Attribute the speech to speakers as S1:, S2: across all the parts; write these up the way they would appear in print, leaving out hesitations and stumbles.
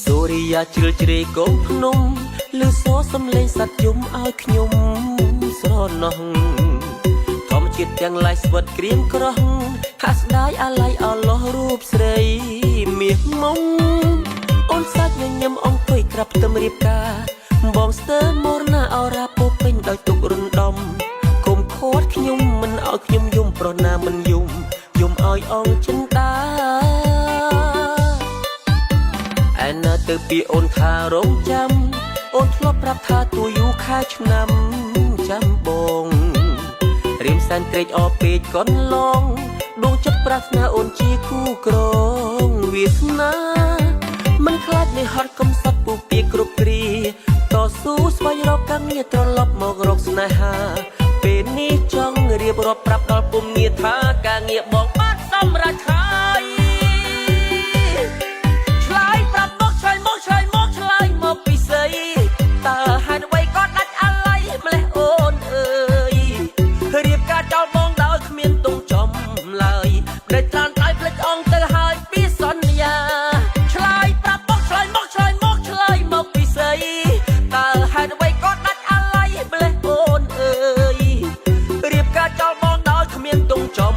S1: សូរិយាជ្រឿជ្រេកូនភ្នំលឺសូរសំឡេងសត្វយំឲ្យខ្ញុំស្រណោះធម្មជាតិទាំងឡាយស្វិតក្រៀមក្រោះហាក់ស្ដាយអាឡ័យអលោះរូបស្រីមាសមុំអូនសាច់ញញឹមអង្គុយក្រាបផ្ទឹមរៀបការបងស្ទើរមរណាអរ៉ាពោពេញដោយទុករំដំគុំខួតខ្ញុំមិនឲ្យខ្ញុំយំប្រណាមិនយំឲ្យអង្គចិនតាឯណាទៅពីអូនថារងចាំអូនធ្លាប់ប្រាប់ថាទួយូរខែឆ្នាំចាំបងរៀមសែនត្រេកអរពេកកន្លងដួងចិត្តប្រាថ្នាអូនជាគូក្រងវាសនាមិនខ្លាចនៃហត់កំសត់ពូពីគ្រប់គ្រាតស៊ូស្វែងរកការងារត្រឡប់មករកស្នេហាពេលនេះចង់រៀបរាប់ប្រាប់ដល់ពុំងារថាការងារបងបានសម្រេចហើយឆ្លើយប្រាប់មកឆ្លើយមកឆ្លើយមកឆ្លើយមកពីស្អីតើហេតុអ្វីក៏ដាច់អាឡ័យម្លេះអូនអើយរៀបការចោលបងដោយគ្មានទងចំឡើយដែលត្រានឲ្យផ្លេចអងទៅហើយពីសន្យាឆ្លើយប្រាប់មកឆ្លើយមកឆ្លើយមកឆ្លើយមកពីស្អីតើហេតុអ្វីក៏ដាច់អាឡ័យម្លេះអូនអើយរៀបការចោលបងដោយគ្មានទងចំ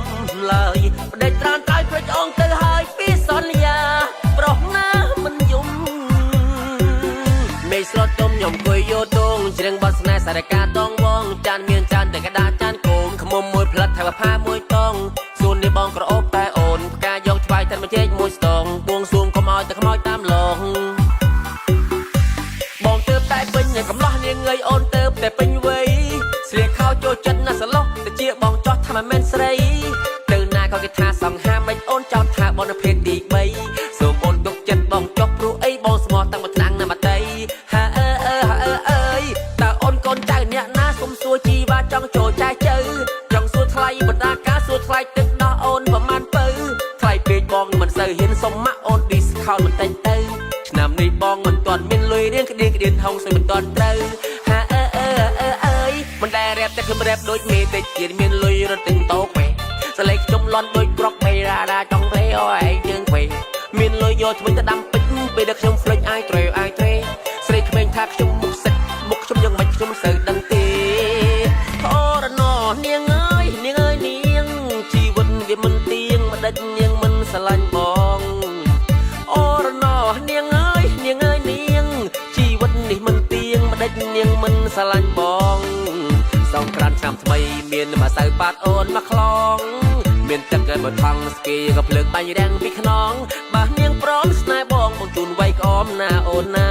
S1: ឡើយដែលត្រានឲ្យផ្លេចអងទៅហើយពីសន្យាប្រុសណាមិនយំមេស្រត់ទុំខ្ញុំគួយយោទងជ្រៀងបទស្នេហ៍សារកាតងវងចានមានចានតែកដាចានកូនខ្មុំមួយផ្លិតថែវផាមួយតងសួននេះបងក្រអូបតែអូនផ្កាយកឆ្វាយតែមួយជែកមួយស្ទងបួងសួងកុំឲ្យតែខ្មោចតាមឡងបងទៅតែពេញកំឡោះនាងងើយអូនទៅតែពេញវ័យស្លៀកខោចូលចិត្តណាស់សឡោះទៅជាបងចោះថាមិនមែនស្រីទៅណាក៏គេថាសង្ហាមិនអូនចោទថាបងនៅភេទទី3សូមអូនទុកចិត្តបងចុះព្រោះអីបងស្មោះតាំងមកឆ្នាំងណាមកតៃហាអើយតើអូនកូនចៅអ្នកណាសុំសួរជីវ៉ាចង់ចូលចែកជើចង់សួរថ្លៃបណ្ដាការសួរថ្លៃទឹកដោះអូនប្រមាណពៅថ្លៃពេកបងមិនសូវហ៊ានសុំម៉ាក់អូន discount បន្តិចទៅឆ្នាំនេះបងមិនទាន់មានលុយរៀងក្តៀងក្តៀនហងស្អីមិនទាន់ត្រូវហាអើយមិនដែលរ៉េបតែខ្ញុំរ៉េបដូចមេតិចទៀតមានលុយរត់ទិញតោពេសលេងខ្ញុំលន់ដូចប្រុកមេរ៉ាដាចង់រេអូឯងយើងពេមានលុយយកជំនទៅដាំពេជ្រពេលដែលខ្ញុំហ្វ្លេចអាយត្រេស្រីក្មេងថាខ្ញុំមុខសិតមុខខ្ញុំយ៉ាងម៉េចខ្ញុំមិនសូវដឹងទេអូរណោនាងអើយនាងជីវិតវាមិនទៀងមិនដេចនាងមិនស្រឡាញ់បងអូរណោនាងអើយនាងជីវិតនេះមិនទៀងមិនដេចនាងមិនស្រឡាញ់បងសងក្រានឆ្នាំថ្មីមានមកសៅប៉ាតអូនមកខ្លងមានទឹកឲ្យមកថងស្គីក៏ភ្លើងបាញ់រាំងពីខ្នងបើនាងព្រមស្នេហ៍បងជូនវាយក្អមណាអូនណា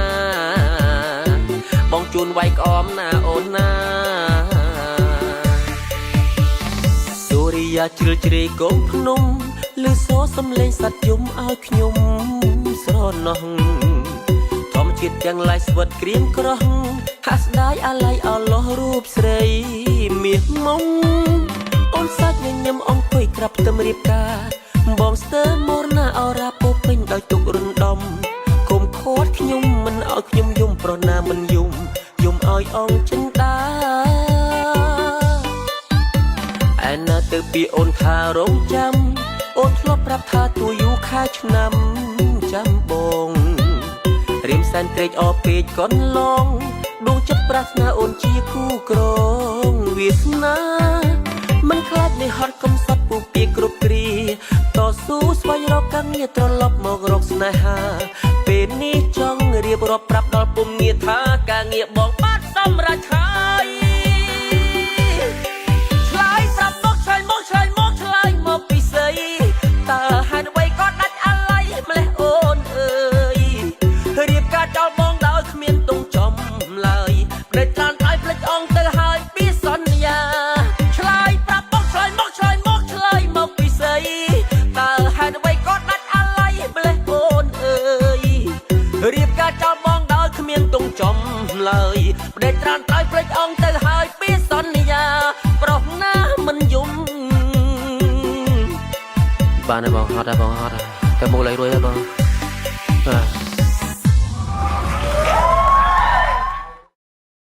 S1: បងជូនវាយក្អមណាអូនណាសូរិយាជ្រឿជ្រេកូនភ្នំលឺសូរសំឡេងសត្វយំឲ្យខ្ញុំស្រណោះធម្មជាតិទាំងឡាយស្វិតក្រៀមក្រោះហាក់ស្ដាយអាឡ័យអលោះរូបស្រីមាសមុំអូនសាច់ញញឹមអង្គុយក្រាបផ្ទឹមរៀបការបងស្ទើរមរណាអរ៉ាពោពេញដោយទុករំដំគុំខួតខ្ញុំមិនឲ្យខ្ញុំយំប្រណាមិនយំឲ្យអង្គចិនតាឯណាទៅពីអូនថារងចាំអូនធ្លាប់ប្រាប់ថាទួយូរខែឆ្នាំចាំបងរៀមសែនត្រេកអរពេកកន្លងដួងចិត្តប្រាថ្នាអូនជាគូក្រងវាសនាមិនខ្លាចនៃហត់កំសត់ពូពីគ្រប់គ្រាតស៊ូស្វែងរកការងារត្រឡប់មករកស្នេហាពេលនេះចង់រៀបរាប់ប្រាប់ដល់ពុំងារថាការងារបងបានសម្រេចហើយឆ្លើយប្រាប់មកឆ្លើយមកឆ្លើយមកឆ្លើយមកពីស្អីតើហេតុអ្វីក៏ដាច់អាឡ័យម្លេះអូនអើយរៀបការចោលបងដោយគ្មានទងចំឡើយដែលត្រានឲ្យផ្លេចអងទៅហើយពីសន្យាឆ្លើយប្រាប់មកឆ្លើយមកឆ្លើយមកឆ្លើយមកពីស្អីតើហេតុអ្វីក៏ដាច់អាឡ័យម្លេះអូនអើយរៀបការចោលបងដោយគ្មានទងចំឡើយដែលត្រានឲ្យផ្លេចអងទៅហើយពីសន្យាប្រុសណាមិនយំបានហើយបងហត់ហើយតែមកលេងរួយហើយបង